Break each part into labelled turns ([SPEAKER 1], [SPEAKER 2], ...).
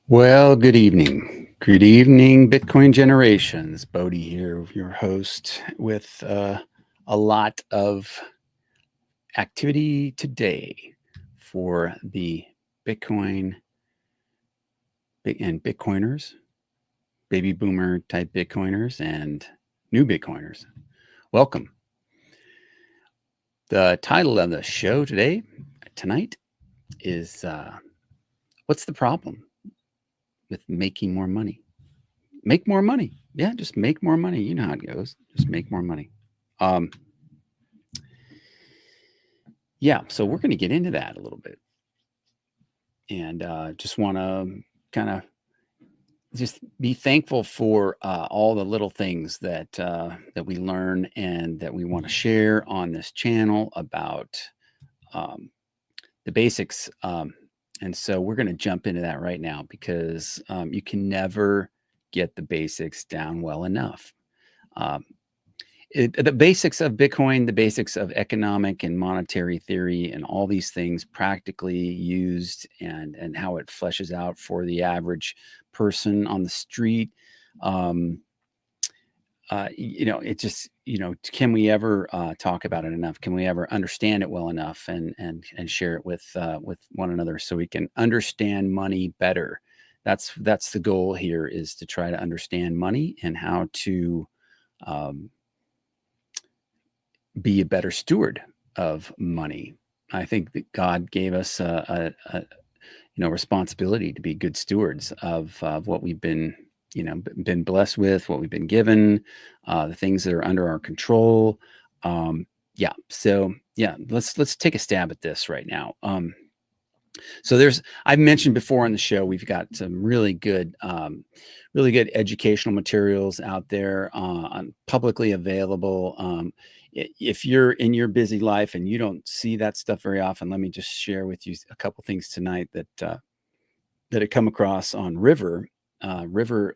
[SPEAKER 1] Well, good evening. Good evening, Bitcoin generations. Bodhi here, your host, with a lot of activity today for the Bitcoin and Bitcoiners, baby boomer type Bitcoiners, and new Bitcoiners. Welcome. The title of the show tonight, is What's the Problem with Making More Money? Make more money. Yeah, just make more money. You know how it goes. Just make more money. Um, yeah, so we're going to get into that a little bit, and just want to kind of just be thankful for all the little things that we learn and that we want to share on this channel about um, the basics. And so we're going to jump into that right now because you can never get the basics down well enough. Um, the basics of Bitcoin, the basics of economic and monetary theory, and all these things practically used, and how it fleshes out for the average person on the street. Um, it just, can we ever talk about it enough? Can we ever understand it well enough and share it with one another so we can understand money better? That's the goal here, is to try to understand money and how to um, be a better steward of money. I think that God gave us a responsibility to be good stewards of what we've been blessed with, what we've been given, the things that are under our control. Yeah. So yeah, let's take a stab at this right now. So I've mentioned before on the show, we've got some really good educational materials out there, publicly available. If you're in your busy life and you don't see that stuff very often, let me just share with you a couple things tonight that I come across on River. River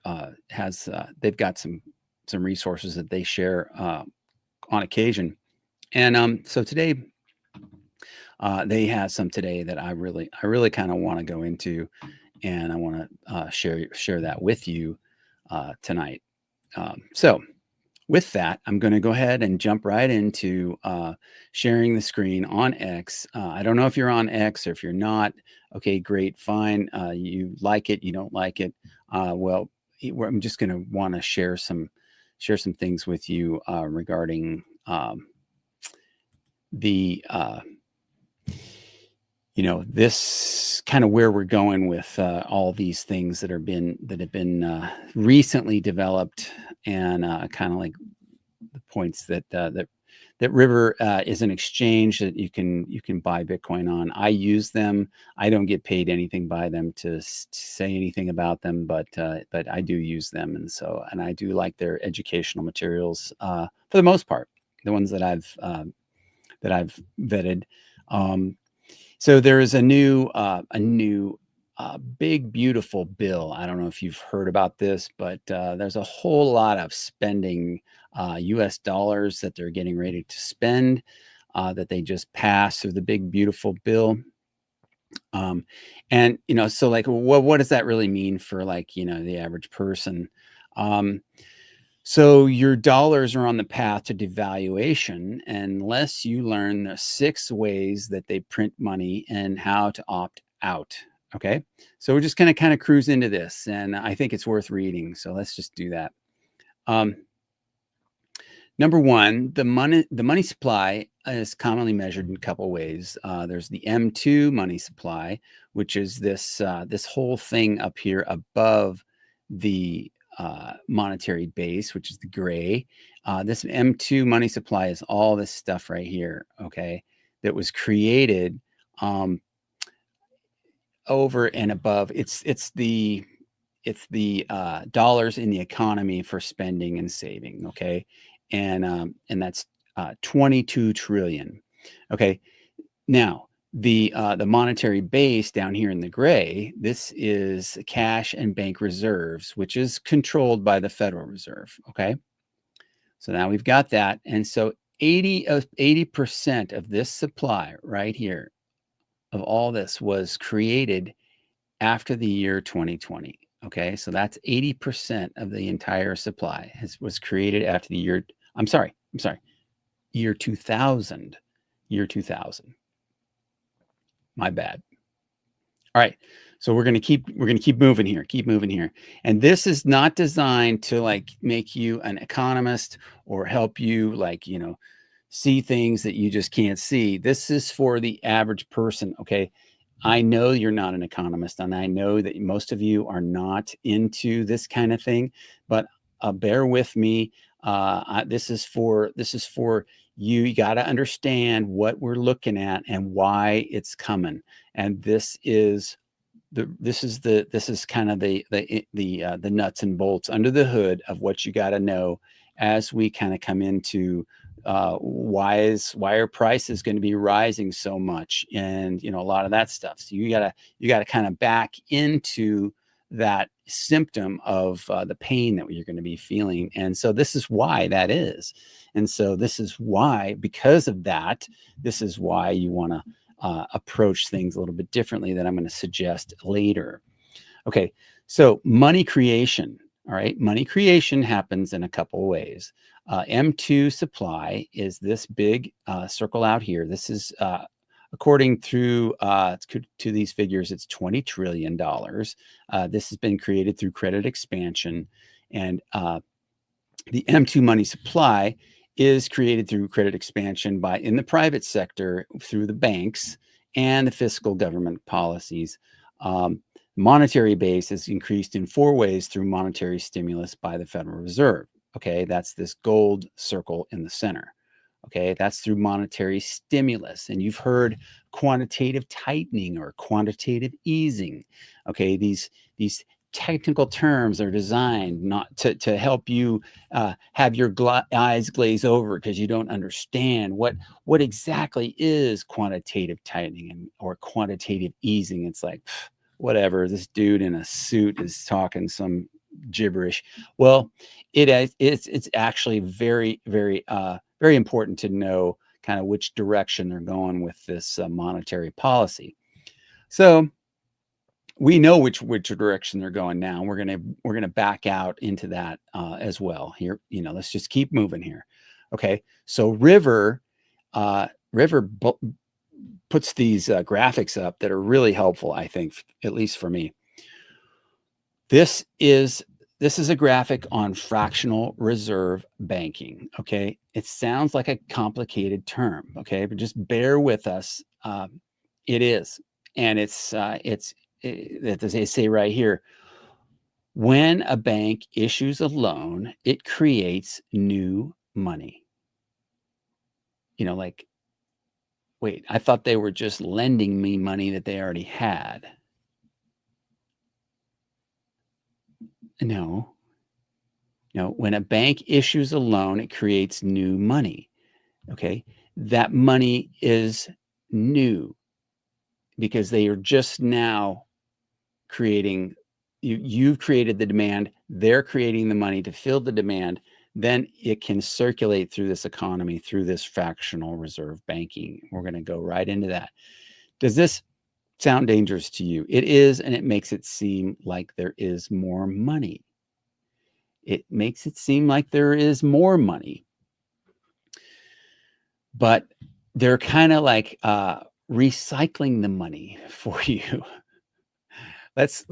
[SPEAKER 1] has they've got some resources that they share on occasion, and so today they have some today that I really kind of want to go into, and I want to share that with you tonight. So with that, I'm going to go ahead and jump right into sharing the screen on X. I don't know if you're on X or if you're not. Okay, great, fine. You like it, you don't like it. Well, I'm just going to want to share some things with you regarding the this kind of where we're going with all these things that have been recently developed, and kind of like the points that River is an exchange that you can buy Bitcoin on. I use them. I don't get paid anything by them to say anything about them, but I do use them, and I do like their educational materials for the most part. The ones that I've vetted. So there is a new big beautiful bill. I don't know if you've heard about this, but there's a whole lot of spending U.S. dollars that they're getting ready to spend, that they just passed through the big beautiful bill. And so like, what does that really mean for, like, the average person? So your dollars are on the path to devaluation unless you learn the 6 ways that they print money and how to opt out. Okay. So we're just going to kind of cruise into this, and I think it's worth reading. So let's just do that. Number one, the money supply is commonly measured in a couple ways. There's the M2 money supply, which is this whole thing up here above the monetary base, which is the gray. This M2 money supply is all this stuff right here, okay, that was created over and above. It's the dollars in the economy for spending and saving, okay, and that's 22 trillion. Okay, now the monetary base down here in the gray, this is cash and bank reserves, which is controlled by the Federal Reserve. Okay, so now we've got that, and so 80% of this supply right here of all this was created after the year 2020. Okay, so that's 80% of the entire supply was created after the year. I'm sorry, year 2000. Year 2000. My bad. All right. So we're gonna keep moving here, keep moving here. And this is not designed to like make you an economist or help you like, see things that you just can't see. This is for the average person. Okay. I know you're not an economist, and I know that most of you are not into this kind of thing, but bear with me. This is for you. You got to understand what we're looking at and why it's coming. And this is kind of the nuts and bolts under the hood of what you got to know as we kind of come into why are prices going to be rising so much, and a lot of that stuff. So you gotta kind of back into that symptom of the pain that you're going to be feeling. And so this is why that is. And so this is why, because of that, this is why you want to approach things a little bit differently that I'm going to suggest later. Okay, so money creation. All right, money creation happens in a couple of ways. M2 supply is this big circle out here. This is according to these figures, it's $20 trillion. This has been created through credit expansion, and the M2 money supply is created through credit expansion in the private sector through the banks and the fiscal government policies. Monetary base is increased in 4 ways through monetary stimulus by the Federal Reserve. Okay, that's this gold circle in the center. Okay, that's through monetary stimulus. And you've heard quantitative tightening or quantitative easing. Okay, these technical terms are designed not to help you have your eyes glaze over because you don't understand what exactly is quantitative tightening or quantitative easing. It's like, whatever, this dude in a suit is talking some gibberish. Well, it's actually very, very, very important to know kind of which direction they're going with this monetary policy. So we know which direction they're going now. We're gonna back out into that as well. Here, let's just keep moving here. Okay, so River puts these graphics up that are really helpful, I think, at least for me. This is a graphic on fractional reserve banking. Okay, it sounds like a complicated term. Okay, but just bear with us. It is, and it's as they say right here, when a bank issues a loan, it creates new money. Like, wait, I thought they were just lending me money that they already had. No, when a bank issues a loan, it creates new money. Okay, that money is new because they are just now creating. You've created the demand, they're creating the money to fill the demand, then it can circulate through this economy through this fractional reserve banking. We're going to go right into that. Does this sound dangerous to you? It is, and it makes it seem like there is more money. It makes it seem like there is more money, but they're kind of like recycling the money for you. Let's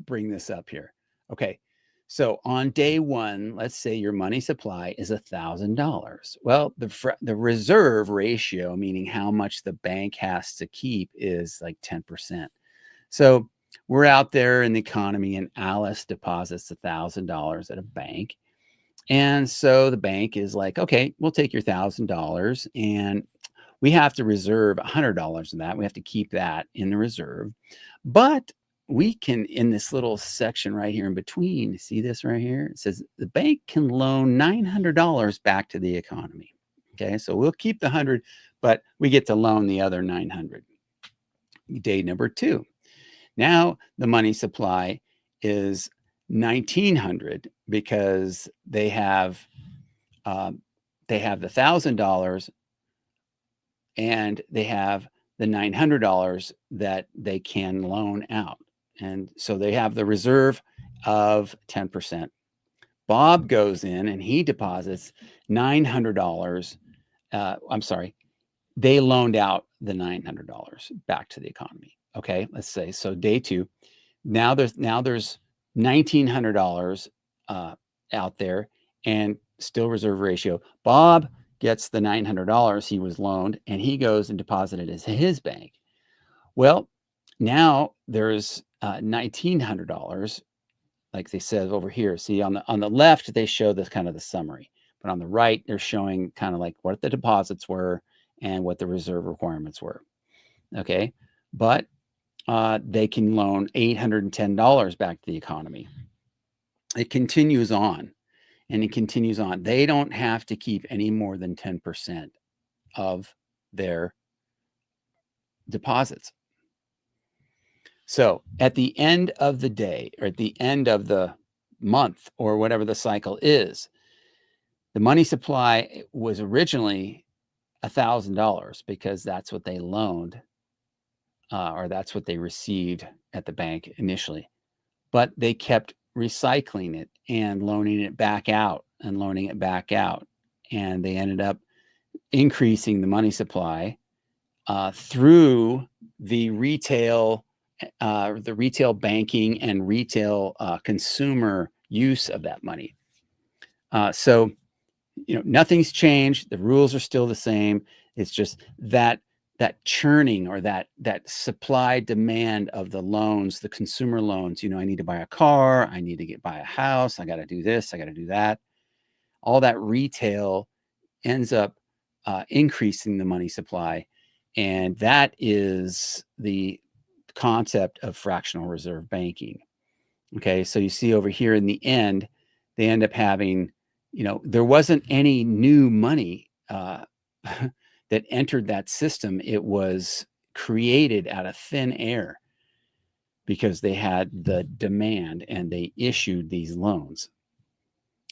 [SPEAKER 1] bring this up here. Okay, so on day one, let's say your money supply is $1,000. Well, the reserve ratio, meaning how much the bank has to keep, is like 10%. So we're out there in the economy, and Alice deposits $1,000 at a bank. And so the bank is like, okay, we'll take your $1,000, and we have to reserve $100 of that. We have to keep that in the reserve. But we can, in this little section right here in between, see this right here? It says the bank can loan $900 back to the economy. Okay, so we'll keep the 100, but we get to loan the other 900. Day number 2. Now the money supply is 1,900 because they have the $1,000 and they have the $900 that they can loan out. And so they have the reserve of 10%. Bob goes in and he deposits $900. I'm sorry, they loaned out the $900 back to the economy. Okay, let's say so. Day two, now there's $1,900 out there, and still reserve ratio. Bob gets the $900 he was loaned, and he goes and deposited it in his bank. Well, now there's $1,900, like they said over here. See, on the left, they show this kind of the summary, but on the right, they're showing kind of like what the deposits were and what the reserve requirements were. Okay, but they can loan $810 back to the economy. It continues on and it continues on. They don't have to keep any more than 10% of their deposits. So at the end of the day, or at the end of the month, or whatever the cycle is, the money supply was originally $1,000 because that's what they loaned, or that's what they received at the bank initially. But they kept recycling it and loaning it back out and loaning it back out. And they ended up increasing the money supply through the retail banking and retail consumer use of that money. So, nothing's changed. The rules are still the same. It's just that churning, or that supply demand of the loans, the consumer loans. I need to buy a car. I need to buy a house. I got to do this. I got to do that. All that retail ends up increasing the money supply. And that is the concept of fractional reserve banking. Okay, so you see over here in the end, they end up having, there wasn't any new money that entered that system. It was created out of thin air because they had the demand and they issued these loans.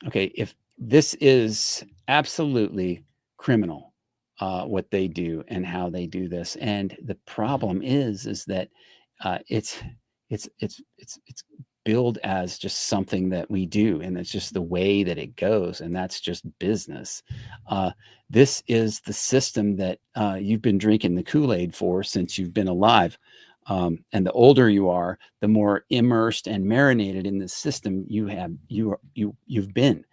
[SPEAKER 1] Okay, if this is absolutely criminal, what they do and how they do this, and the problem is that it's billed as just something that we do, and it's just the way that it goes, and that's just business. This is the system that you've been drinking the Kool-Aid for since you've been alive. And the older you are, the more immersed and marinated in the system you've been,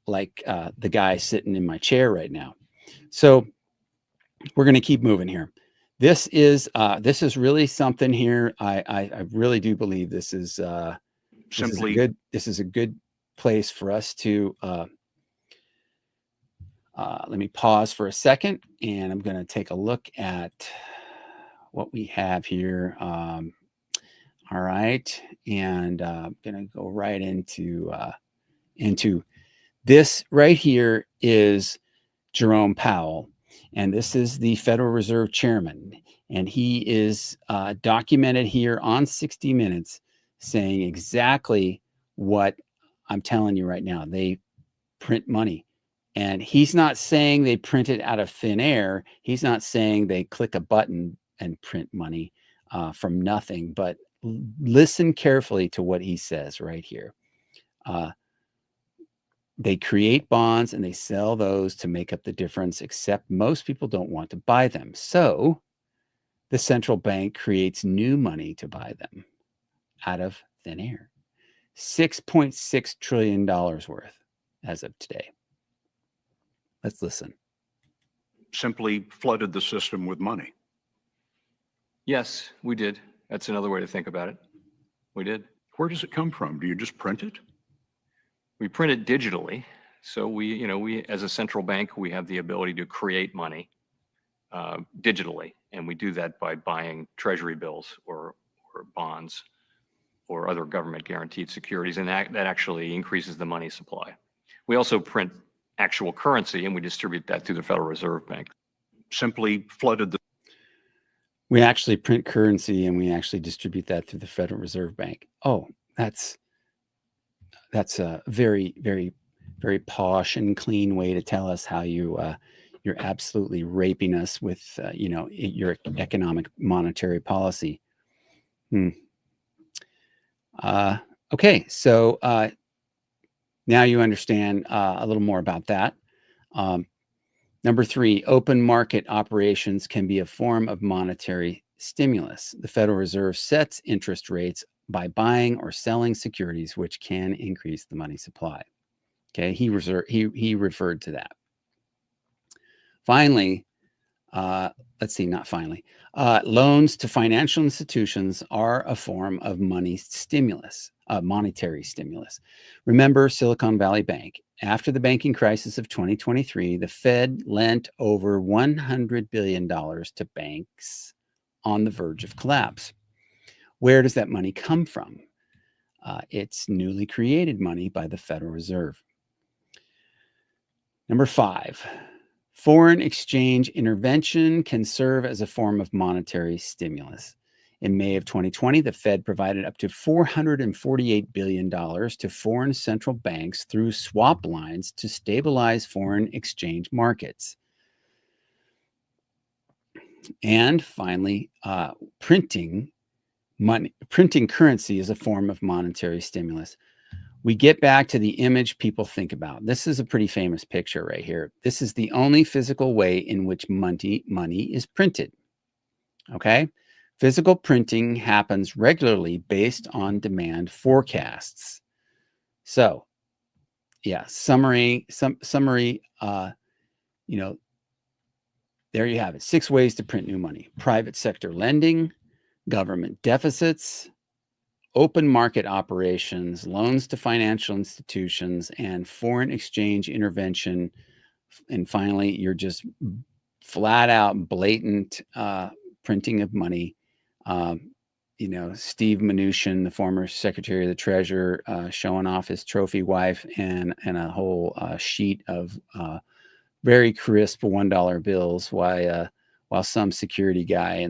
[SPEAKER 1] like the guy sitting in my chair right now. So we're going to keep moving here. This is really something here. I really do believe this is this is a good place for us to let me pause for a second, and I'm going to take a look at what we have here. All right, and I'm going to go right into this right here is Jerome Powell. And this is the Federal Reserve Chairman. And he is documented here on 60 Minutes saying exactly what I'm telling you right now. They print money. And he's not saying they print it out of thin air. He's not saying they click a button and print money from nothing. But listen carefully to what he says right here. They create bonds and they sell those to make up the difference, except most people don't want to buy them. So the central bank creates new money to buy them out of thin air. $6.6 trillion worth as of today. Let's listen.
[SPEAKER 2] Simply flooded the system with money.
[SPEAKER 3] Yes, we did. That's another way to think about it. We did.
[SPEAKER 2] Where does it come from? Do you just print it?
[SPEAKER 3] We print it digitally. So we as a central bank, we have the ability to create money digitally. And we do that by buying treasury bills or bonds or other government guaranteed securities. And that actually increases the money supply. We also print actual currency and we distribute that through the Federal Reserve Bank.
[SPEAKER 2] Simply flooded the...
[SPEAKER 1] We actually print currency and we actually distribute that through the Federal Reserve Bank. Oh, that's a very, very, very posh and clean way to tell us how you you're absolutely raping us with, your economic monetary policy. Okay, so now you understand a little more about that. Number 3, open market operations can be a form of monetary stimulus. The Federal Reserve sets interest rates by buying or selling securities, which can increase the money supply. Okay, he referred to that. Finally, loans to financial institutions are a form of monetary stimulus. Remember Silicon Valley Bank. After the banking crisis of 2023, the Fed lent over $100 billion to banks on the verge of collapse. Where does that money come from? It's newly created money by the Federal Reserve. Number 5, foreign exchange intervention can serve as a form of monetary stimulus. In May of 2020, the Fed provided up to $448 billion to foreign central banks through swap lines to stabilize foreign exchange markets. And finally, printing currency is a form of monetary stimulus. We get back to the image people think about. This is a pretty famous picture right here. This is the only physical way in which money is printed. Okay? Physical printing happens regularly based on demand forecasts. So, yeah, summary, there you have it. 6 ways to print new money: private sector lending, government deficits, open market operations, loans to financial institutions, and foreign exchange intervention. And finally, you're just flat out blatant printing of money. Steve Mnuchin, the former Secretary of the Treasury, showing off his trophy wife and a whole sheet of very crisp $1 bills, while some security guy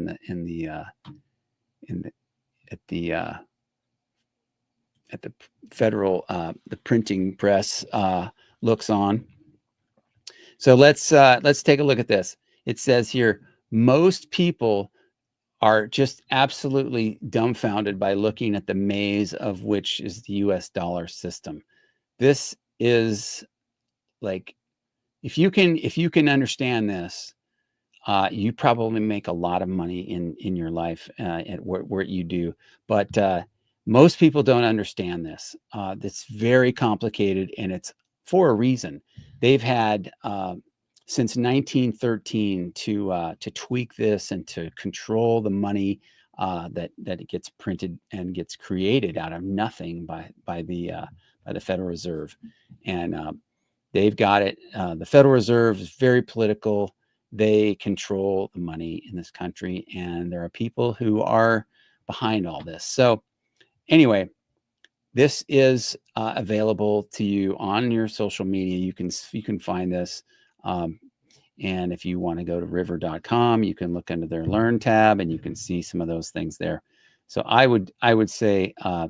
[SPEAKER 1] at the federal the printing press looks on. So let's take a look at this. It says here, most people are just absolutely dumbfounded by looking at the maze of which is the US dollar system. This is like, if you can understand this, you probably make a lot of money in your life at where you do. But most people don't understand this. It's very complicated, and it's for a reason. They've had since 1913 to tweak this and to control the money that it gets printed and gets created out of nothing by the Federal Reserve. And they've got it. The Federal Reserve is very political. They control the money in this country, and there are people who are behind all this. So anyway, this is available to you on your social media. You can find this. And if you want to go to river.com, you can look under their Learn tab, and you can see some of those things there. So I would say, we're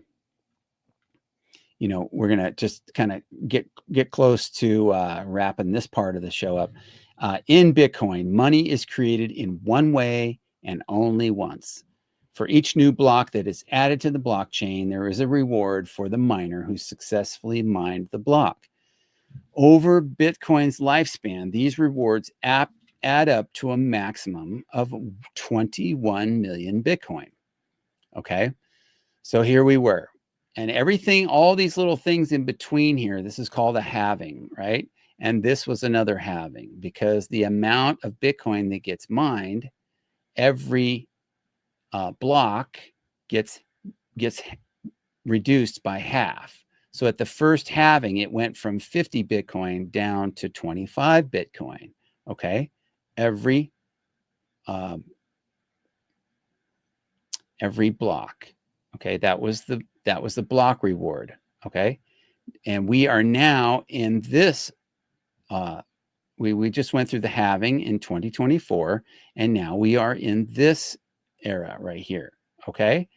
[SPEAKER 1] going to just kind of get close to wrapping this part of the show up. In Bitcoin, money is created in one way and only once. For each new block that is added to the blockchain, there is a reward for the miner who successfully mined the block. Over Bitcoin's lifespan, these rewards add up to a maximum of 21 million Bitcoin. Okay, so here we were. And everything, all these little things in between here, this is called a halving, right? And this was another halving, because the amount of Bitcoin that gets mined, every block gets reduced by half. So at the first halving, it went from 50 Bitcoin down to 25 Bitcoin. Okay, every block. Okay, that was the block reward. Okay, and we are now in this. We just went through the halving in 2024, and now we are in this era right here. Okay,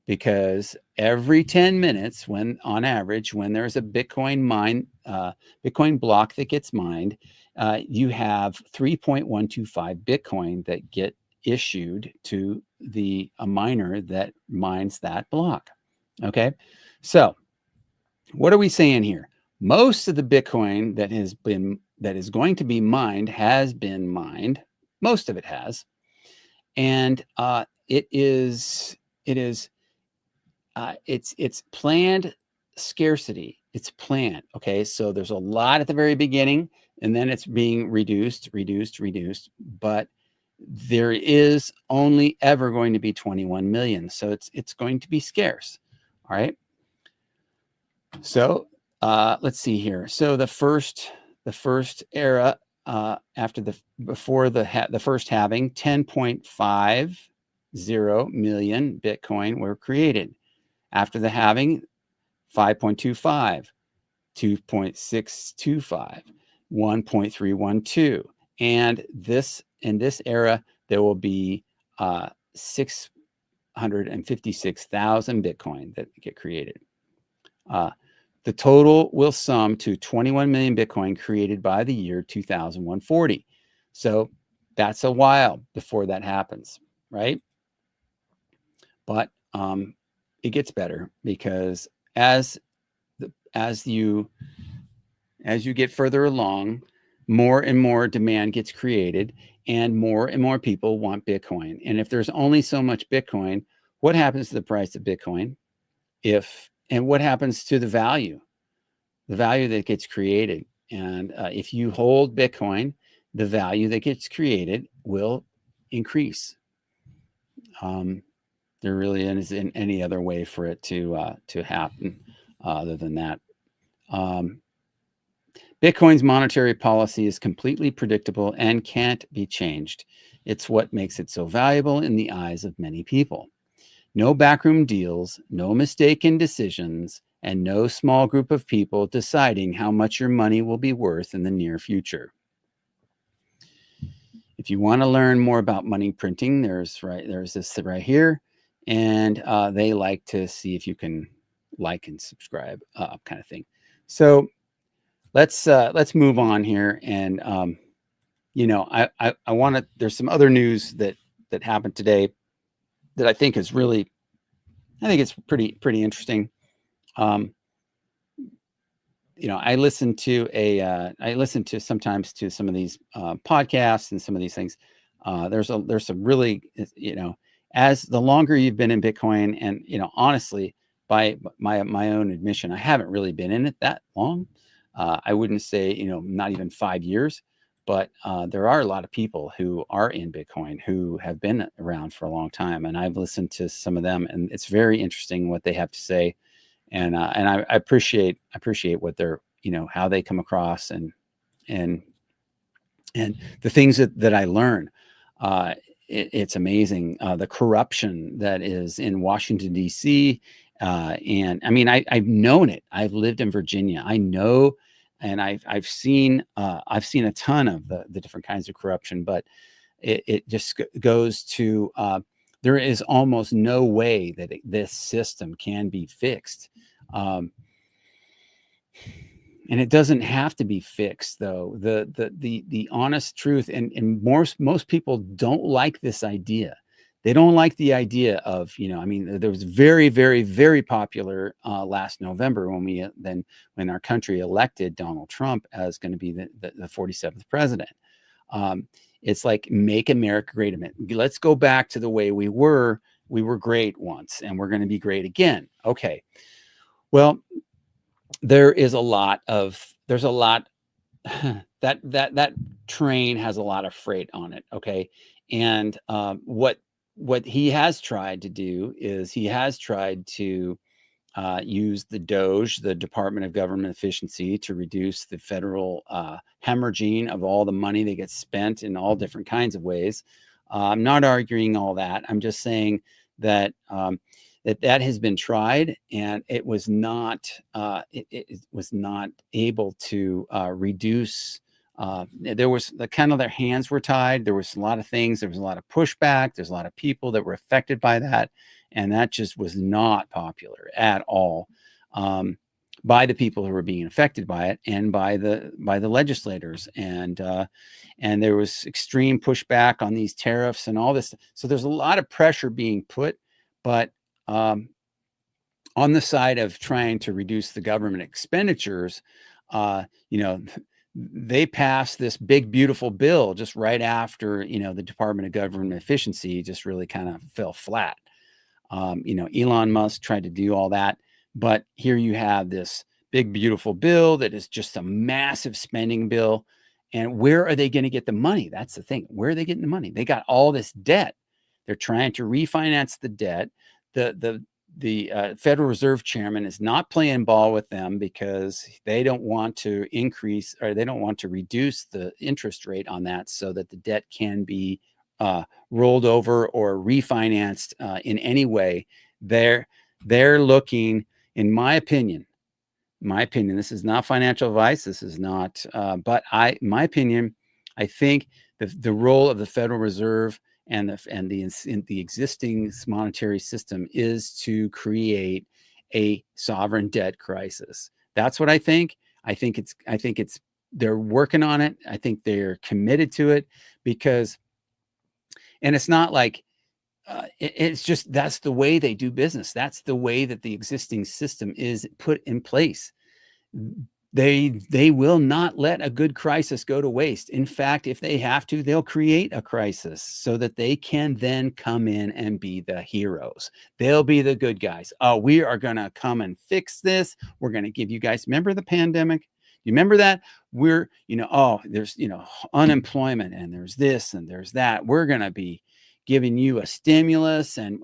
[SPEAKER 1] because every 10 minutes, when on average, when there's a Bitcoin Bitcoin block that gets mined, you have 3.125 Bitcoin that get issued to a miner that mines that block. Okay, so what are we saying here? Most of the Bitcoin that is going to be mined has been mined. Most of it has, and it's planned scarcity. It's planned. Okay, so there's a lot at the very beginning, and then it's being reduced. But there is only ever going to be 21 million, so it's going to be scarce. All right. So let's see here. So the first era before the first halving, 10.50 million Bitcoin were created. After the halving, 5.25, 2.625, 1.312, and in this era there will be 656,000 Bitcoin that get created. The total will sum to 21 million Bitcoin created by the year 2140. So that's a while before that happens, right? But it gets better, because as you get further along, more and more demand gets created, and more people want Bitcoin. And if there's only so much Bitcoin, what happens to the price of Bitcoin? And what happens to the value that gets created? And if you hold Bitcoin, the value that gets created will increase. There really isn't any other way for it to happen other than that. Bitcoin's monetary policy is completely predictable and can't be changed. It's what makes it so valuable in the eyes of many people. No backroom deals, no mistaken decisions, and no small group of people deciding how much your money will be worth in the near future. If you want to learn more about money printing, there's this right here, and they like to see if you can like and subscribe, kind of thing. So let's move on here, and I want to. There's some other news that happened today that I think is really, it's pretty interesting. I listen to sometimes to some of these podcasts and some of these things. There's some really, as the longer you've been in Bitcoin, and honestly, by my own admission, I haven't really been in it that long. I wouldn't say, not even 5 years, but there are a lot of people who are in Bitcoin who have been around for a long time, and I've listened to some of them, and it's very interesting what they have to say, and I appreciate what they're, how they come across, and the things that I learn. It's amazing, the corruption that is in Washington, D.C. And I mean, I've known it. I've lived in Virginia. I know, and I've seen a ton of the different kinds of corruption, but it just goes to there is almost no way that this system can be fixed. And it doesn't have to be fixed, though. The honest truth, and most people don't like this idea. They don't like the idea of, there was very, very, very popular last November when our country elected Donald Trump as going to be the 47th president. It's like, make America great again. Let's go back to the way we were. We were great once, and we're going to be great again. Okay. Well, there's a lot that train has a lot of freight on it. Okay. And what he has tried to do is he has tried to use the DOGE, the Department of Government Efficiency, to reduce the federal hemorrhaging of all the money that gets spent in all different kinds of ways. I'm not arguing all that. I'm just saying that that has been tried, and it was not it was not able to reduce. There was their hands were tied. There was a lot of things. There was a lot of pushback. There's a lot of people that were affected by that, and that just was not popular at all, by the people who were being affected by it and by the legislators. And there was extreme pushback on these tariffs and all this. So there's a lot of pressure being put, but on the side of trying to reduce the government expenditures, you know, they passed this big, beautiful bill just right after, you know, the Department of Government Efficiency just really kind of fell flat. You know, Elon Musk tried to do all that, but here you have this big, beautiful bill that is just a massive spending bill. And where are they going to get the money? That's the thing. Where are they getting the money? They got all this debt. They're trying to refinance the debt. The Federal Reserve Chairman is not playing ball with them because they don't want to increase, or they don't want to reduce the interest rate on that so that the debt can be rolled over or refinanced in any way. They're looking, in my opinion, this is not financial advice. This is not, but in my opinion, I think the role of the Federal Reserve and the existing monetary system is to create a sovereign debt crisis. That's what I think. I think it's they're working on it. I think they're committed to it because, and it's not like it's just, that's the way they do business. That's the way that the existing system is put in place. They will not let a good crisis go to waste. In fact, if they have to, they'll create a crisis so that they can then come in and be the heroes. They'll be the good guys. Oh, we are going to come and fix this. We're going to give you guys, remember the pandemic? You remember that? We're, you know, oh, there's, you know, unemployment and there's this and there's that. We're going to be giving you a stimulus. And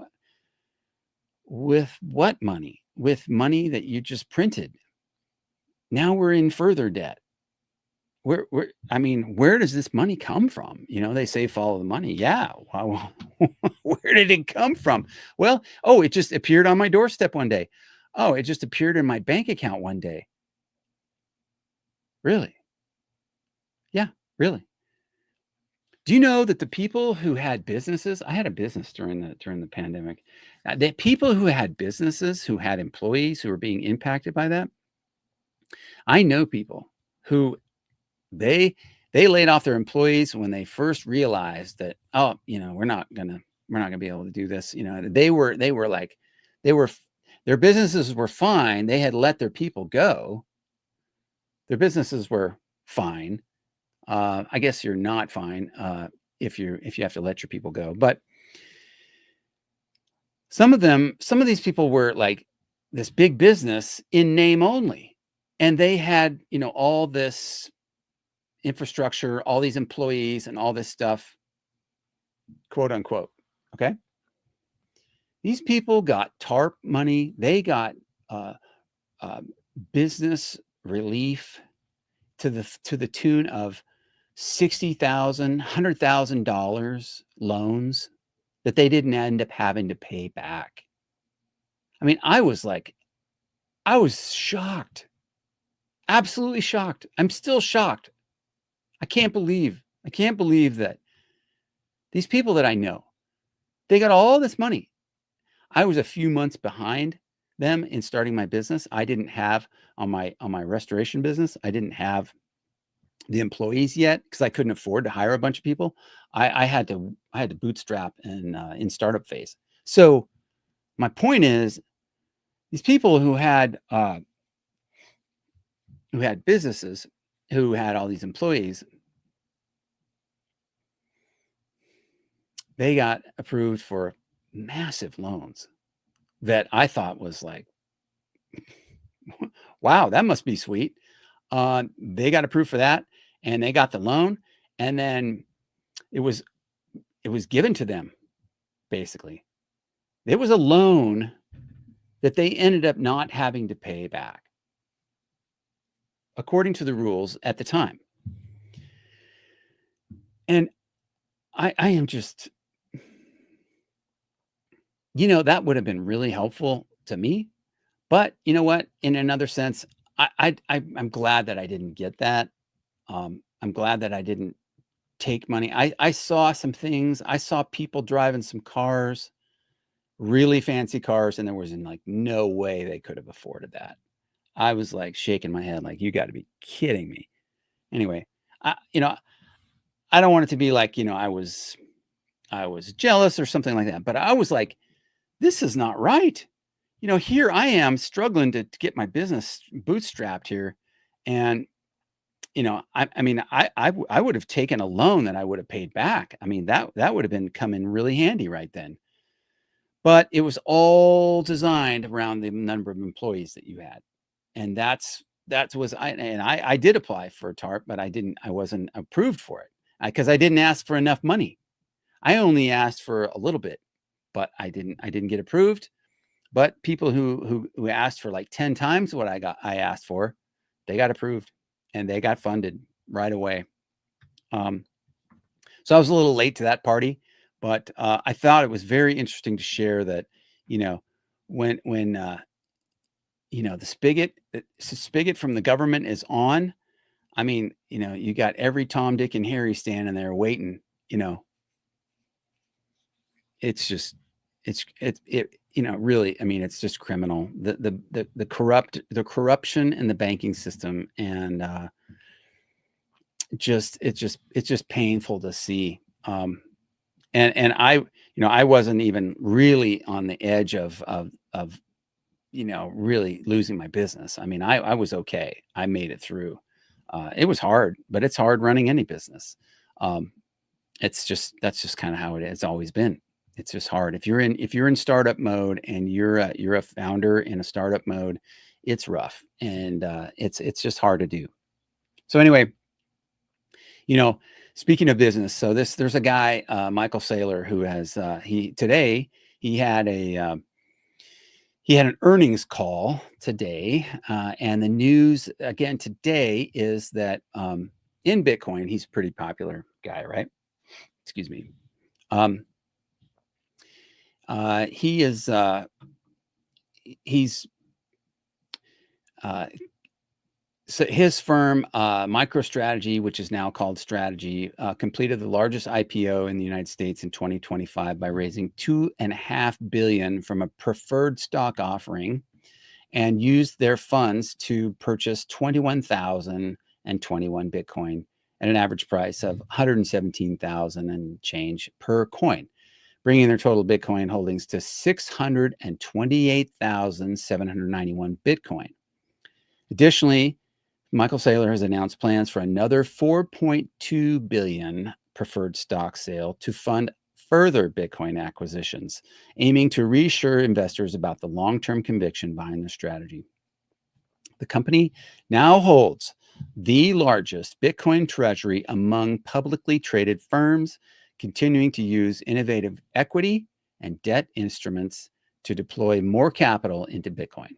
[SPEAKER 1] with what money? With money that you just printed. Now we're in further debt. I mean, where does this money come from? You know, they say follow the money. Yeah. Well, where did it come from? Well, oh, it just appeared on my doorstep one day. Oh, it just appeared in my bank account one day. Really? Yeah, really. Do you know that the people who had businesses, I had a business during the pandemic, the people who had businesses, who had employees who were being impacted by that, I know people who they laid off their employees when they first realized that, oh, you know, we're not gonna be able to do this. You know, their businesses were fine. They had let their people go. Their businesses were fine. I guess you're not fine if you have to let your people go. But some of these people were like this big business in name only. And they had, you know, all this infrastructure, all these employees and all this stuff, quote unquote. Okay. These people got TARP money. They got business relief to the tune of $60,000, $100,000 loans that they didn't end up having to pay back. I mean, I was shocked. Absolutely shocked. I'm still shocked. I can't believe that these people that I know, they got all this money. I was a few months behind them in starting my business. I didn't have on my restoration business, I didn't have the employees yet because I couldn't afford to hire a bunch of people. I had to bootstrap in startup phase. So my point is, these people who had businesses, who had all these employees, they got approved for massive loans that I thought was like, wow, that must be sweet. They got approved for that, and they got the loan, and then it was given to them. Basically, it was a loan that they ended up not having to pay back, according to the rules at the time. And I am just, you know, that would have been really helpful to me. But you know what? In another sense, I'm glad that I didn't get that. I'm glad that I didn't take money. I saw some things. I saw people driving some cars really fancy cars, and there was like no way they could have afforded that. I was like shaking my head, like, you got to be kidding me. Anyway, I don't want it to be like, I was jealous or something like that, but I was like, this is not right. Here I am struggling to get my business bootstrapped here. And, I would have taken a loan that I would have paid back. I mean, that would have been come in really handy right then. But it was all designed around the number of employees that you had. And I did apply for a TARP, but I wasn't approved for it because I didn't ask for enough money. I only asked for a little bit, but I didn't get approved. But people who asked for like 10 times what I asked for, they got approved and they got funded right away. So I was a little late to that party, but I thought it was very interesting to share that, when the spigot from the government is on. I mean, you got every Tom, Dick, and Harry standing there waiting. It's just, really. I mean, it's just criminal. The corruption in the banking system, and it's just painful to see. And I wasn't even really on the edge of really losing my business. I mean, I was okay. I made it through. It was hard, but it's hard running any business. That's just kind of how it has always been. It's just hard. If you're in startup mode and you're a founder in a startup mode, it's rough, and it's just hard to do. So anyway, speaking of business, so there's a guy, Michael Saylor, who has he had an earnings call today, and the news again today is that in Bitcoin, he's a pretty popular guy, right? Excuse me. He is so his firm, MicroStrategy, which is now called Strategy, completed the largest IPO in the United States in 2025 by raising $2.5 billion from a preferred stock offering, and used their funds to purchase 21,021 Bitcoin at an average price of 117,000 and change per coin, bringing their total Bitcoin holdings to 628,791 Bitcoin. Additionally, Michael Saylor has announced plans for another $4.2 billion preferred stock sale to fund further Bitcoin acquisitions, aiming to reassure investors about the long-term conviction behind the strategy. The company now holds the largest Bitcoin treasury among publicly traded firms, continuing to use innovative equity and debt instruments to deploy more capital into Bitcoin.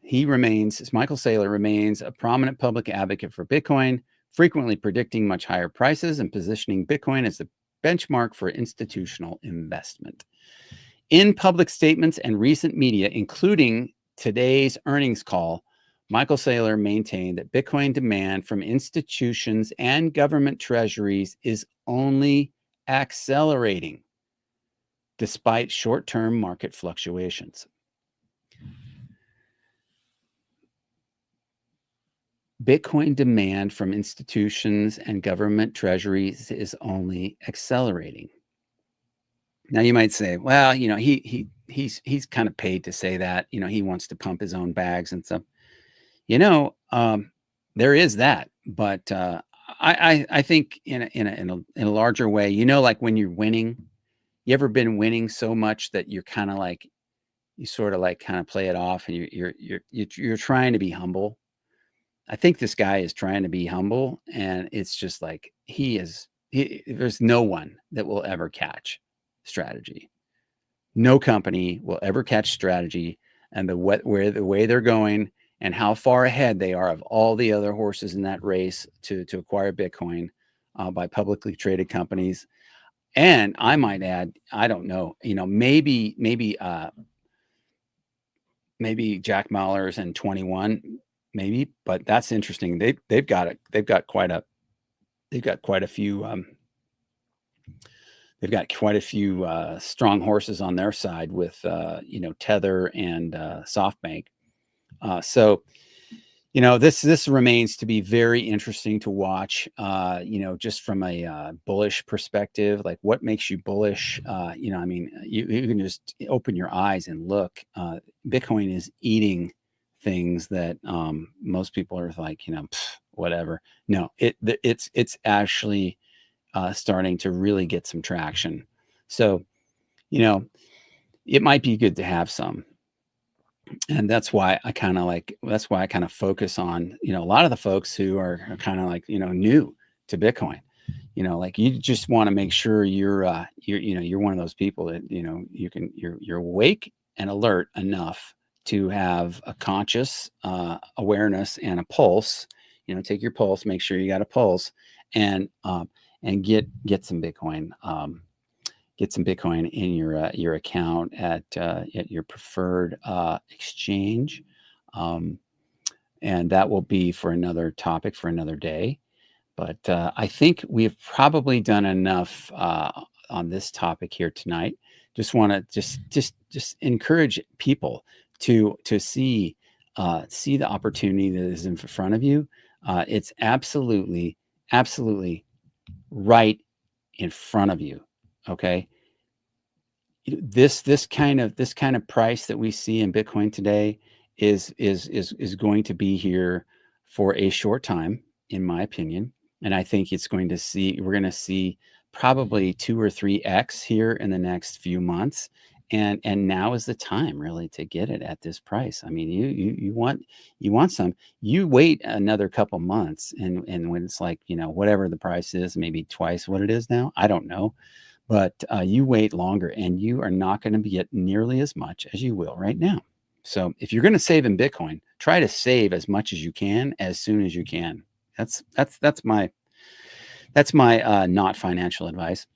[SPEAKER 1] Michael Saylor remains a prominent public advocate for Bitcoin, frequently predicting much higher prices and positioning Bitcoin as the benchmark for institutional investment. In public statements and recent media, including today's earnings call, Michael Saylor maintained that Bitcoin demand from institutions and government treasuries is only accelerating despite short-term market fluctuations. Bitcoin demand from institutions and government treasuries is only accelerating. Now you might say, well, he's kind of paid to say that. He wants to pump his own bags and stuff. There is that, but I think in a larger way, like when you're winning, you ever been winning so much that you're kind of like, you sort of like kind of play it off, and you're trying to be humble. I think this guy is trying to be humble, and it's just like there's no one that will ever catch Strategy. No company will ever catch Strategy, and the way they're going and how far ahead they are of all the other horses in that race to acquire Bitcoin by publicly traded companies. And I might add, I don't know, maybe Jack Mallers and 21. Maybe, but that's interesting. They've got quite a few they've got quite a few strong horses on their side with Tether and SoftBank. So this remains to be very interesting to watch. Just from a bullish perspective, like what makes you bullish? You can just open your eyes and look. Bitcoin is eating things that most people are like, whatever. No, it's actually starting to really get some traction. So, it might be good to have some. And that's why I kind of focus on, a lot of the folks who are kind of like, new to Bitcoin. Like you just want to make sure you're one of those people that, you're awake and alert enough to have a conscious awareness and a pulse. Take your pulse, make sure you got a pulse, and get some Bitcoin. Get some Bitcoin in your account at your preferred exchange, and that will be for another topic for another day. But I think we've probably done enough on this topic here tonight. Just want to just encourage people to see the opportunity that is in front of you. It's absolutely right in front of you. Okay. This kind of price that we see in Bitcoin today is going to be here for a short time, in my opinion. And I think we're going to see probably 2 or 3x here in the next few months. And now is the time really to get it at this price. I mean, you want some, you wait another couple months and when it's like, whatever the price is, maybe twice what it is now, I don't know. But you wait longer and you are not going to get nearly as much as you will right now. So if you're going to save in Bitcoin, try to save as much as you can, as soon as you can. That's my not financial advice.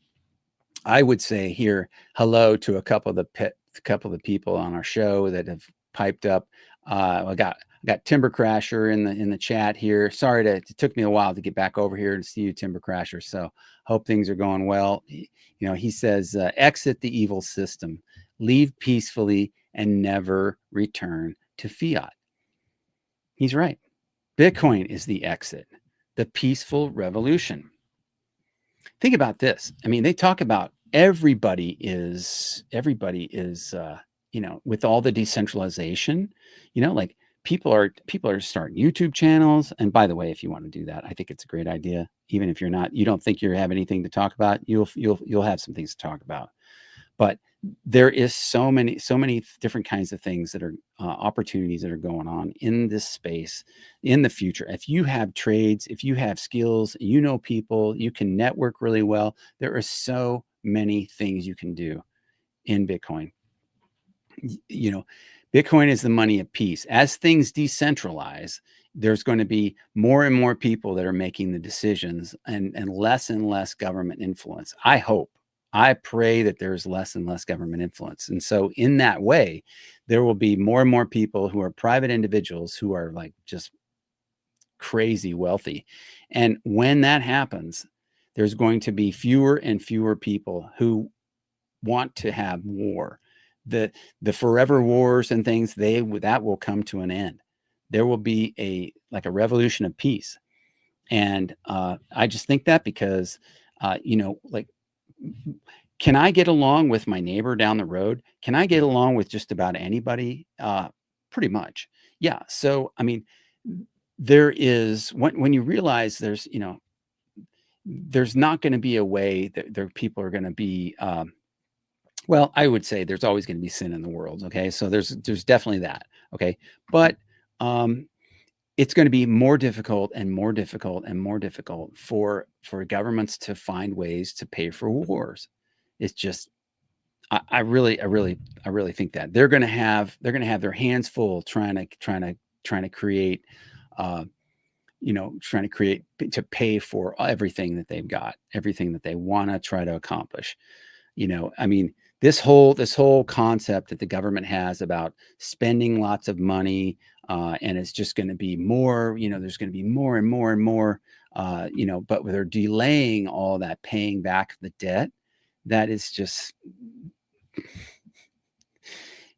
[SPEAKER 1] I would say here hello to a couple of the people on our show that have piped up. I got Timber Crasher in the chat here. Sorry it took me a while to get back over here to see you, Timber Crasher. So hope things are going well. He says, exit the evil system, leave peacefully, and never return to fiat. He's right. Bitcoin is the exit, the peaceful revolution. Think about this. I mean, they talk about everybody is with all the decentralization, like people are starting YouTube channels. And by the way, if you want to do that, I think it's a great idea. Even if you don't think you have anything to talk about, you'll have some things to talk about. But there is so many different kinds of things that are opportunities that are going on in this space in the future. If you have trades, if you have skills, people, you can network really well. There are so many things you can do in Bitcoin. Bitcoin is the money of peace. As things decentralize, there's going to be more and more people that are making the decisions and less government influence. I pray that there's less and less government influence. And so in that way, there will be more and more people who are private individuals who are like just crazy wealthy. And when that happens, there's going to be fewer and fewer people who want to have war. The forever wars and things, that will come to an end. There will be a revolution of peace. And I just think that because, can I get along with my neighbor down the road? Can I get along with just about anybody? Pretty much. Yeah. So, I mean, there is, when you realize there's not going to be a way that people are going to be, well, I would say there's always going to be sin in the world. Okay. So there's definitely that. Okay. But, it's going to be more difficult and more difficult and more difficult for governments to find ways to pay for wars. It's just, I really think that they're going to have their hands full trying to create, to pay for everything that they've got, everything that they want to try to accomplish. I mean, this whole concept that the government has about spending lots of money, and it's just going to be more, there's going to be more and more and more, but they're delaying all that paying back the debt. that is just,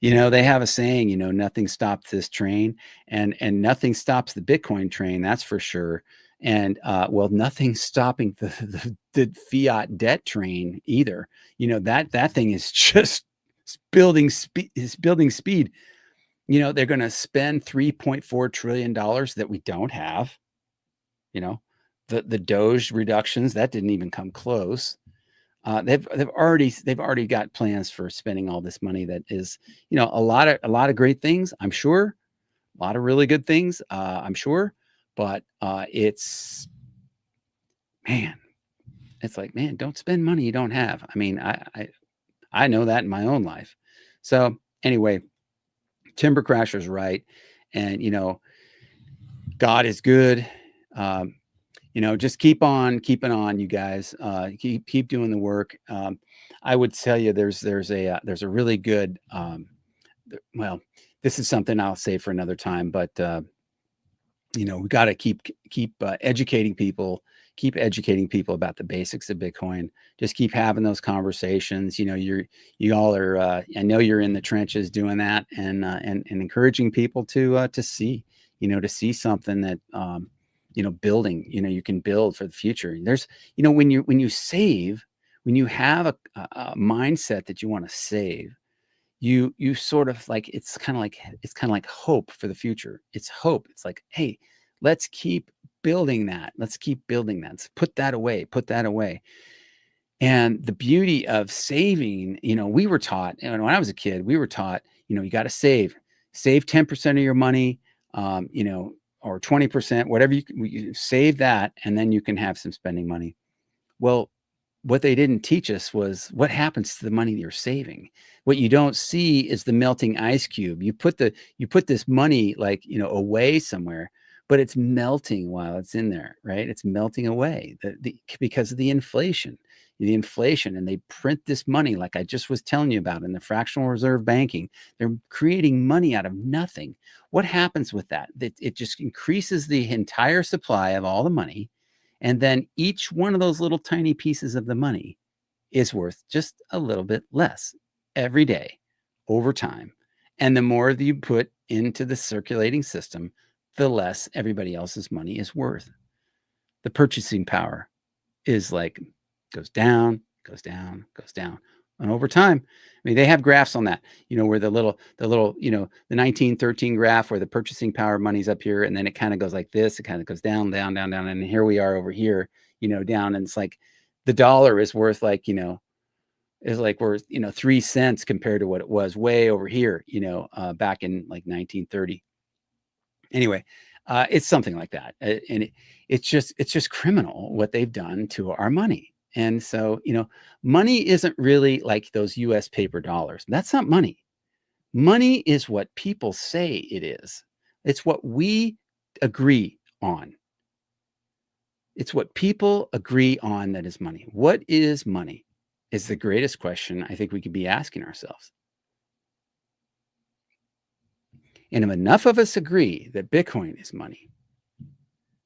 [SPEAKER 1] you know, they have a saying, you know, nothing stops this train, and nothing stops the Bitcoin train, that's for sure. And well, nothing's stopping the fiat debt train either. You know, that thing is just building speed, is building speed. You know, they're going to spend $3.4 trillion that we don't have. You know, the Doge reductions, that didn't even come close. They've already got plans for spending all this money. That is, you know, a lot of great things, I'm sure, a lot of really good things, I'm sure, but it's, man, it's like, man, don't spend money you don't have. I mean, I know that in my own life. So anyway, Timber Crasher's right, and you know, God is good. Um, you know, just keep on keeping on, you guys. Keep doing the work. I would tell you, there's a really good. Well, this is something I'll say for another time, but you know, we got to keep educating people. Keep educating people about the basics of Bitcoin. Just keep having those conversations. You know, you all are. I know you're in the trenches doing that, and encouraging people to see. You know, to see something that. You know, building, you know, you can build for the future. There's, you know, when you save, when you have a mindset that you want to save, you sort of like, it's kind of like hope for the future. It's hope. It's like, hey, let's keep building that. Let's keep building that. Let's put that away. Put that away. And the beauty of saving, you know, we were taught, and when I was a kid, we were taught, you know, you got to save 10% of your money, you know, or 20%, whatever you save that, and then you can have some spending money. Well, what they didn't teach us was what happens to the money you're saving. What you don't see is the melting ice cube. You put this money, like, you know, away somewhere, but it's melting while it's in there, right? It's melting away because of the inflation. And they print this money, like I just was telling you about in the fractional reserve banking. They're creating money out of nothing. What happens with that? It just increases the entire supply of all the money. And then each one of those little tiny pieces of the money is worth just a little bit less every day over time. And the more that you put into the circulating system, the less everybody else's money is worth. The purchasing power is like, goes down, goes down, goes down. And over time, I mean, they have graphs on that, you know, where the little, you know, the 1913 graph where the purchasing power of money's up here, and then it kind of goes like this. It kind of goes down, down, down, down. And here we are over here, you know, down. And it's like the dollar is worth like, you know, is like worth, you know, 3 cents compared to what it was way over here, you know, back in like 1930. Anyway, it's something like that. And it's just criminal what they've done to our money. And so, you know, money isn't really like those US paper dollars. That's not money. Money is what people say it is. It's what we agree on. It's what people agree on that is money. What is money is the greatest question I think we could be asking ourselves. And if enough of us agree that Bitcoin is money,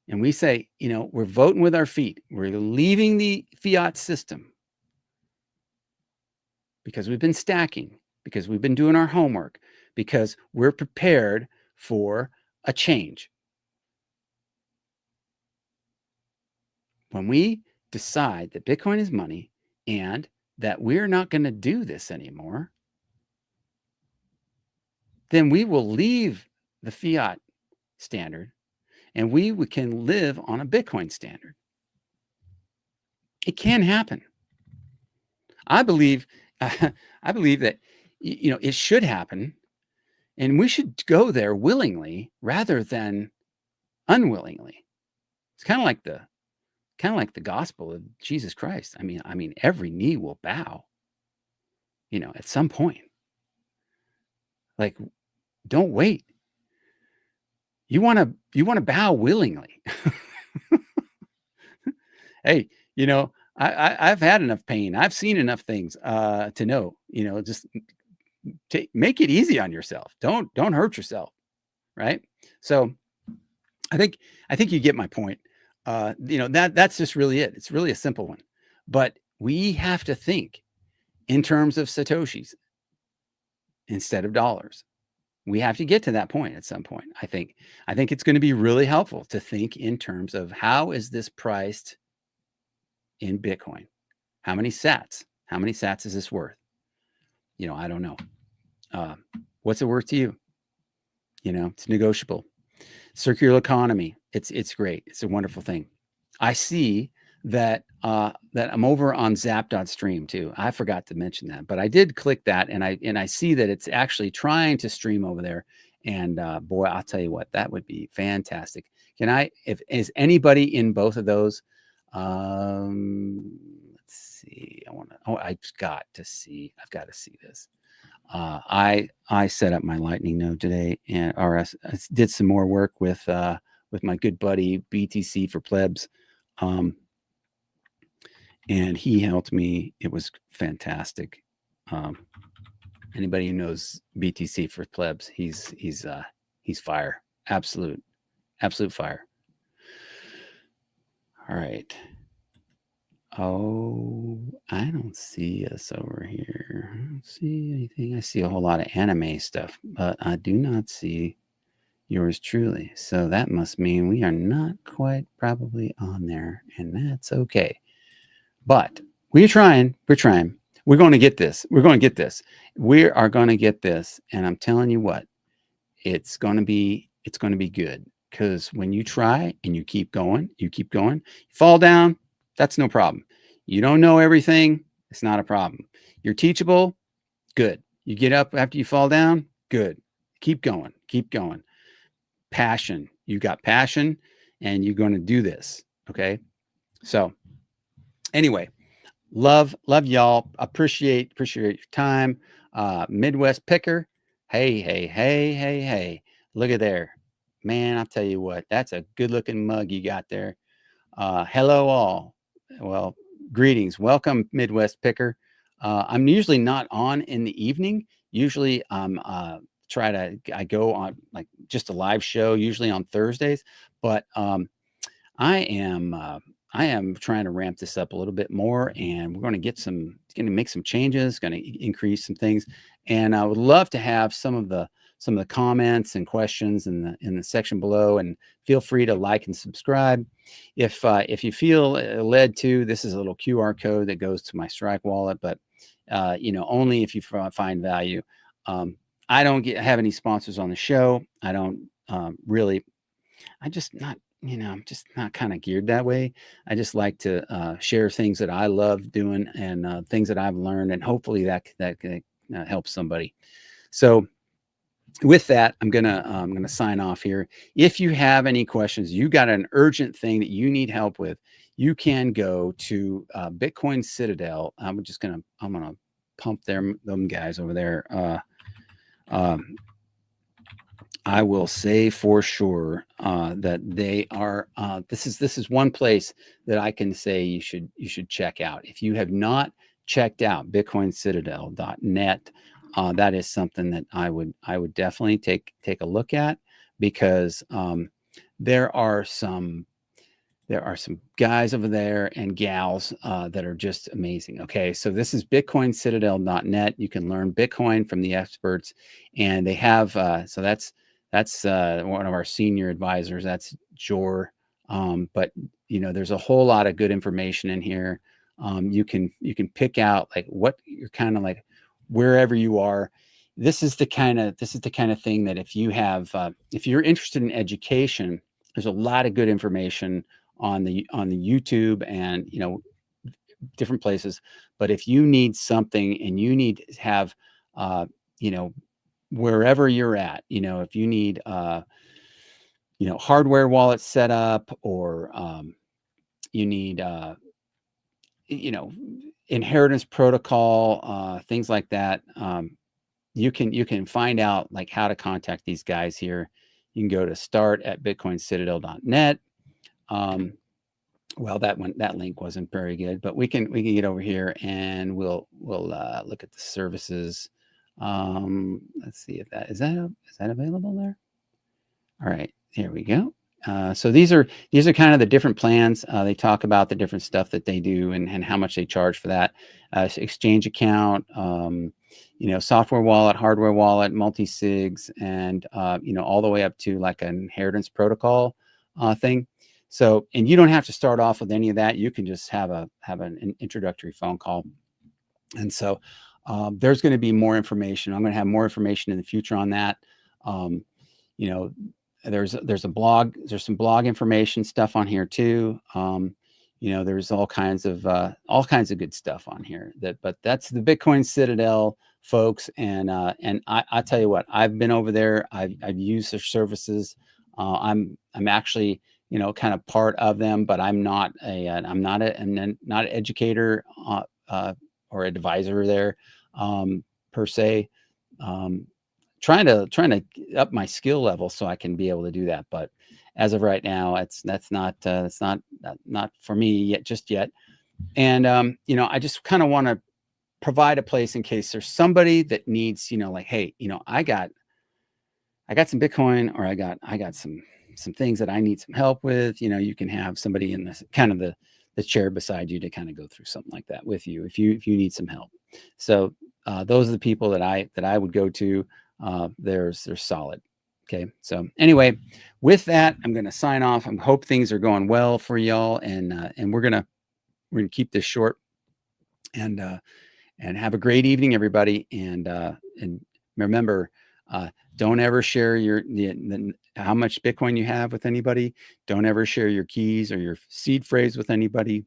[SPEAKER 1] and we say, you know, we're voting with our feet, we're leaving the fiat system because we've been stacking, because we've been doing our homework, because we're prepared for a change. When we decide that Bitcoin is money and that we're not going to do this anymore, then we will leave the fiat standard and we can live on a Bitcoin standard. It can happen. I believe that, you know, it should happen, and we should go there willingly rather than unwillingly. It's kind of like the gospel of Jesus Christ. I mean, every knee will bow, you know, at some point. Like, don't wait. You want to bow willingly. Hey, you know, I've had enough pain. I've seen enough things to know, you know, just make it easy on yourself. Don't hurt yourself, right? So I think you get my point. You know, that's just really it. It's really a simple one. But we have to think in terms of Satoshis instead of dollars. We have to get to that point at some point. I think it's going to be really helpful to think in terms of how is this priced in Bitcoin? How many sats? How many sats is this worth? I don't know. What's it worth to you? It's negotiable. Circular economy. It's great. It's a wonderful thing. I see that I'm over on Zap.stream too. I forgot to mention that, but I did click that, and I see that it's actually trying to stream over there. And boy, I'll tell you what, that would be fantastic. If is anybody in both of those? Let's see. I've got to see this. I set up my Lightning node today, and I did some more work with my good buddy BTC for Plebs, and he helped me. It was fantastic. Anybody who knows BTC for Plebs, he's fire, absolute fire. All right. Oh, I don't see us over here. I don't see anything. I see a whole lot of anime stuff, but I do not see yours truly. So that must mean we are not quite probably on there, and that's okay. But we're trying. We're going to get this. We are going to get this. And I'm telling you what, it's going to be good, because when you try and you keep going, you fall down. That's no problem. You don't know everything. It's not a problem. You're teachable. Good. You get up after you fall down. Good. Keep going. Passion. You got passion, and you're going to do this. Okay. So anyway, love y'all. Appreciate your time. Midwest Picker. Hey. Look at there. Man, I'll tell you what, that's a good looking mug you got there. Hello all. Well, greetings. Welcome, Midwest Picker. I'm usually not on in the evening. Usually I go on like just a live show, usually on Thursdays, but I am trying to ramp this up a little bit more, and we're going to make some changes, going to increase some things. And I would love to have some of the comments and questions in the section below, and feel free to like and subscribe. If you feel led to, this is a little QR code that goes to my Strike wallet, but only if you find value. I don't have any sponsors on the show. I don't really. I'm just not kind of geared that way. I just like to share things that I love doing, and things that I've learned, and hopefully that can help somebody. So with that, I'm gonna sign off here. If you have any questions, you got an urgent thing that you need help with, you can go to Bitcoin Citadel. I'm gonna pump them guys over there. I will say for sure that they are. This is one place that I can say you should check out. If you have not checked out BitcoinCitadel.net, that is something that I would definitely take a look at, because there are some guys over there and gals that are just amazing. Okay, so this is BitcoinCitadel.net. You can learn Bitcoin from the experts, and they have so that's one of our senior advisors. That's Jor. But there's a whole lot of good information in here. You can pick out like what you're kind of like wherever you are. This is the kind of thing that if you're interested in education, there's a lot of good information on the YouTube and different places. But if you need something and you need to have wherever you're at, if you need hardware wallets set up, or you need inheritance protocol, things like that, you can find out like how to contact these guys here. You can go to start@bitcoincitadel.net. Well, that link wasn't very good, but we can get over here and we'll look at the services. Let's see if is that available there. All right, here we go. So these are kind of the different plans. They talk about the different stuff that they do and how much they charge for that. Exchange account, software wallet, hardware wallet, multi-sigs, and all the way up to like an inheritance protocol thing. So, and you don't have to start off with any of that. You can just have an introductory phone call. And so there's going to be more information. I'm going to have more information in the future on that. There's some blog information stuff on here too. There's all kinds of good stuff on here but that's the Bitcoin Citadel, folks. And I tell you what, I've been over there. I've used their services. I'm actually, kind of part of them, but I'm not an educator or advisor there per se. Trying to up my skill level so I can be able to do that. But as of right now, that's not for me yet, just yet. And I just kind of want to provide a place in case there's somebody that needs, like, hey, I got some Bitcoin, or I got some things that I need some help with. You can have somebody in this kind of the chair beside you to kind of go through something like that with you if you need some help. So those are the people that I would go to. They're solid. Okay. So anyway, with that, I'm going to sign off. I hope things are going well for y'all, and we're going to keep this short, and have a great evening, everybody. And remember, don't ever share how much Bitcoin you have with anybody. Don't ever share your keys or your seed phrase with anybody.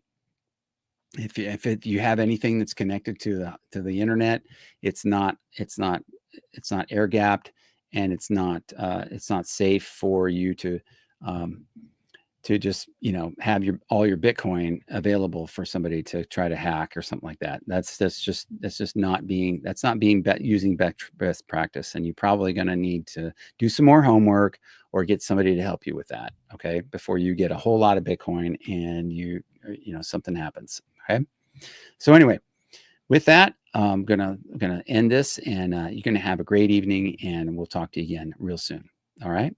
[SPEAKER 1] If you have anything that's connected to the internet, it's not air gapped, and it's not safe for you to just have all your Bitcoin available for somebody to try to hack or something like that. That's not using best practice, and you're probably going to need to do some more homework or get somebody to help you with that, okay, before you get a whole lot of Bitcoin and something happens. Okay, so anyway, with that, I'm gonna end this, and you're gonna have a great evening, and we'll talk to you again real soon. All right.